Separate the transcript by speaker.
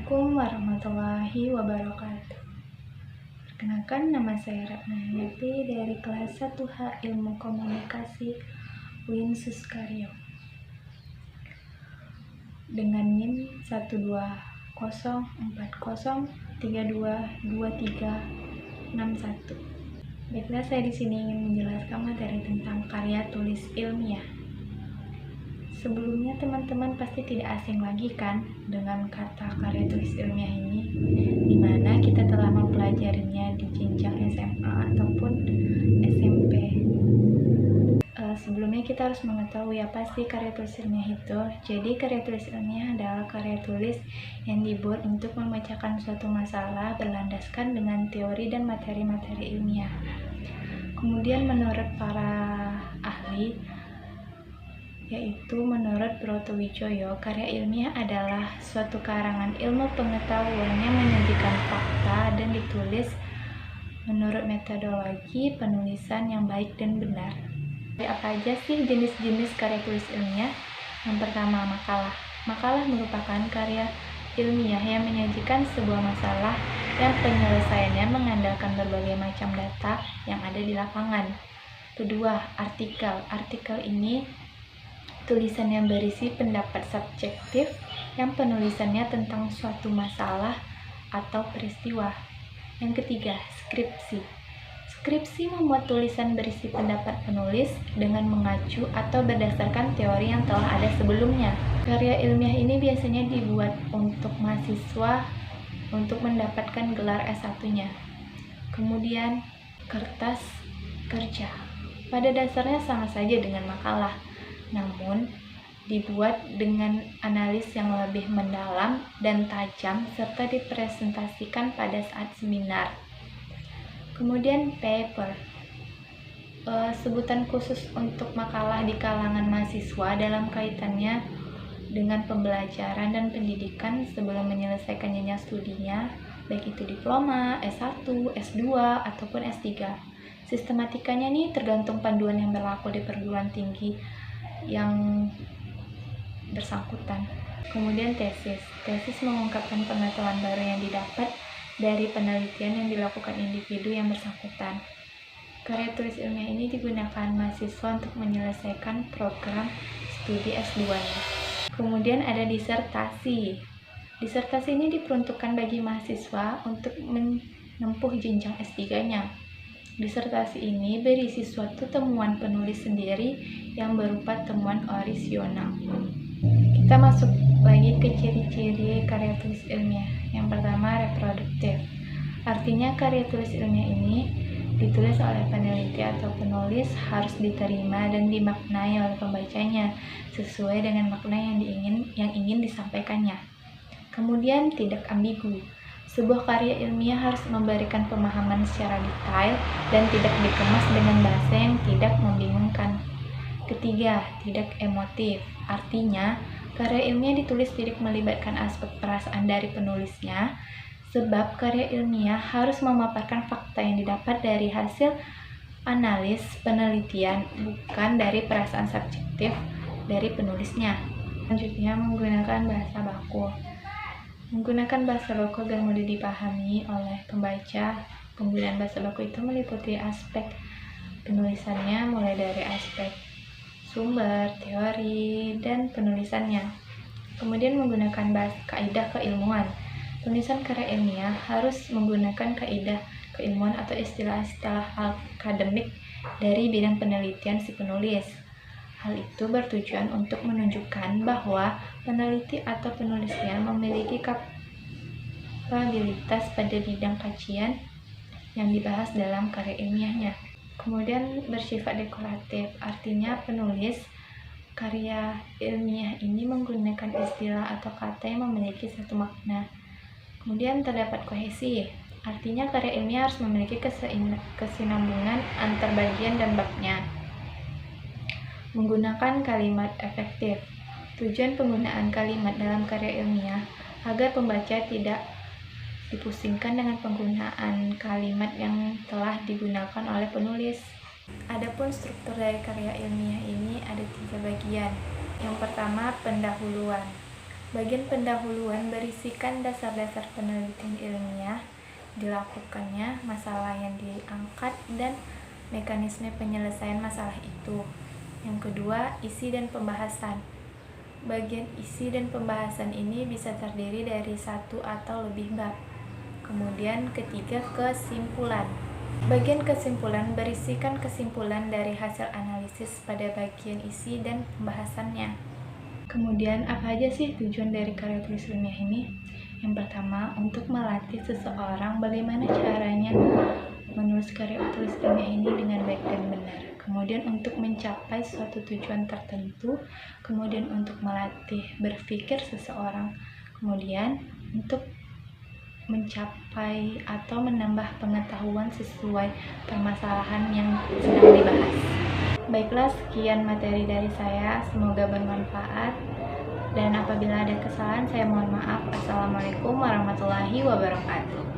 Speaker 1: Assalamualaikum warahmatullahi wabarakatuh. Perkenalkan, nama saya Ratna Hayati dari kelas 1H Ilmu Komunikasi UIN Suskaryo dengan NIM 12040322361. Baiklah, saya di sini ingin menjelaskan materi tentang karya tulis ilmiah. Sebelumnya teman-teman pasti tidak asing lagi kan dengan kata karya tulis ilmiah ini, dimana kita telah mempelajarinya di jenjang SMA ataupun SMP. Sebelumnya kita harus mengetahui apa sih karya tulis ilmiah itu. Jadi karya tulis ilmiah adalah karya tulis yang dibuat untuk memecahkan suatu masalah berlandaskan dengan teori dan materi-materi ilmiah. Kemudian menurut para ahli, yaitu menurut Broto Wijoyo, karya ilmiah adalah suatu karangan ilmu pengetahuan yang menyajikan fakta dan ditulis menurut metodologi penulisan yang baik dan benar. Apa aja sih jenis-jenis karya tulis ilmiah? Yang pertama, makalah. Makalah merupakan karya ilmiah yang menyajikan sebuah masalah yang penyelesaiannya mengandalkan berbagai macam data yang ada di lapangan. Kedua, artikel. Artikel ini tulisan yang berisi pendapat subjektif yang penulisannya tentang suatu masalah atau peristiwa. Yang ketiga, skripsi. Skripsi membuat tulisan berisi pendapat penulis dengan mengacu atau berdasarkan teori yang telah ada sebelumnya. Karya ilmiah ini biasanya dibuat untuk mahasiswa untuk mendapatkan gelar S1-nya. Kemudian, kertas kerja. Pada dasarnya sama saja dengan makalah, namun dibuat dengan analis yang lebih mendalam dan tajam serta dipresentasikan pada saat seminar. Kemudian paper, sebutan khusus untuk makalah di kalangan mahasiswa dalam kaitannya dengan pembelajaran dan pendidikan sebelum menyelesaikan jenjang studinya, baik itu diploma, S1, S2, ataupun S3. Sistematikanya nih tergantung panduan yang berlaku di perguruan tinggi yang bersangkutan. Kemudian tesis. Tesis mengungkapkan pengetahuan baru yang didapat dari penelitian yang dilakukan individu yang bersangkutan. Karya tulis ilmiah ini digunakan mahasiswa untuk menyelesaikan program studi S2-nya. Kemudian ada disertasi. Disertasi ini diperuntukkan bagi mahasiswa untuk menempuh jenjang S3-nya. Disertasi ini berisi suatu temuan penulis sendiri yang berupa temuan orisinal. Kita masuk lagi ke ciri-ciri karya tulis ilmiah. Yang pertama, reproduktif. Artinya karya tulis ilmiah ini ditulis oleh peneliti atau penulis harus diterima dan dimaknai oleh pembacanya sesuai dengan makna yang ingin disampaikannya. Kemudian, tidak ambigu. Sebuah karya ilmiah harus memberikan pemahaman secara detail dan tidak dikemas dengan bahasa yang tidak membingungkan. Ketiga, tidak emotif. Artinya, karya ilmiah ditulis tidak melibatkan aspek perasaan dari penulisnya, sebab karya ilmiah harus memaparkan fakta yang didapat dari hasil analis penelitian, bukan dari perasaan subjektif dari penulisnya. Selanjutnya, menggunakan bahasa baku. Menggunakan bahasa baku agar mudah dipahami oleh pembaca. Penggunaan bahasa baku itu meliputi aspek penulisannya, mulai dari aspek sumber, teori, dan penulisannya. Kemudian menggunakan kaidah keilmuan. Tulisan karya ilmiah harus menggunakan kaidah keilmuan atau istilah-istilah akademik dari bidang penelitian si penulis. Hal itu bertujuan untuk menunjukkan bahwa peneliti atau penulisnya memiliki kapabilitas pada bidang kajian yang dibahas dalam karya ilmiahnya. Kemudian bersifat dekoratif, artinya penulis karya ilmiah ini menggunakan istilah atau kata yang memiliki satu makna. Kemudian terdapat kohesi, artinya karya ilmiah harus memiliki kesinambungan antar bagian dan babnya. Menggunakan kalimat efektif. Tujuan penggunaan kalimat dalam karya ilmiah agar pembaca tidak dipusingkan dengan penggunaan kalimat yang telah digunakan oleh penulis. Adapun struktur dari karya ilmiah ini ada 3 bagian. Yang pertama, pendahuluan. Bagian pendahuluan berisikan dasar-dasar penelitian ilmiah, dilakukannya masalah yang diangkat, dan mekanisme penyelesaian masalah itu. Yang kedua, isi dan pembahasan. Bagian isi dan pembahasan ini bisa terdiri dari satu atau lebih bab. Kemudian ketiga, kesimpulan. Bagian kesimpulan berisikan kesimpulan dari hasil analisis pada bagian isi dan pembahasannya. Kemudian apa aja sih tujuan dari karya tulis ilmiah ini? Yang pertama, untuk melatih seseorang bagaimana caranya menulis karya tulis ilmiah ini dengan baik dan benar. Kemudian untuk mencapai suatu tujuan tertentu, kemudian untuk melatih berpikir seseorang, kemudian untuk mencapai atau menambah pengetahuan sesuai permasalahan yang sedang dibahas. Baiklah, sekian materi dari saya, semoga bermanfaat, dan apabila ada kesalahan saya mohon maaf. Assalamualaikum warahmatullahi wabarakatuh.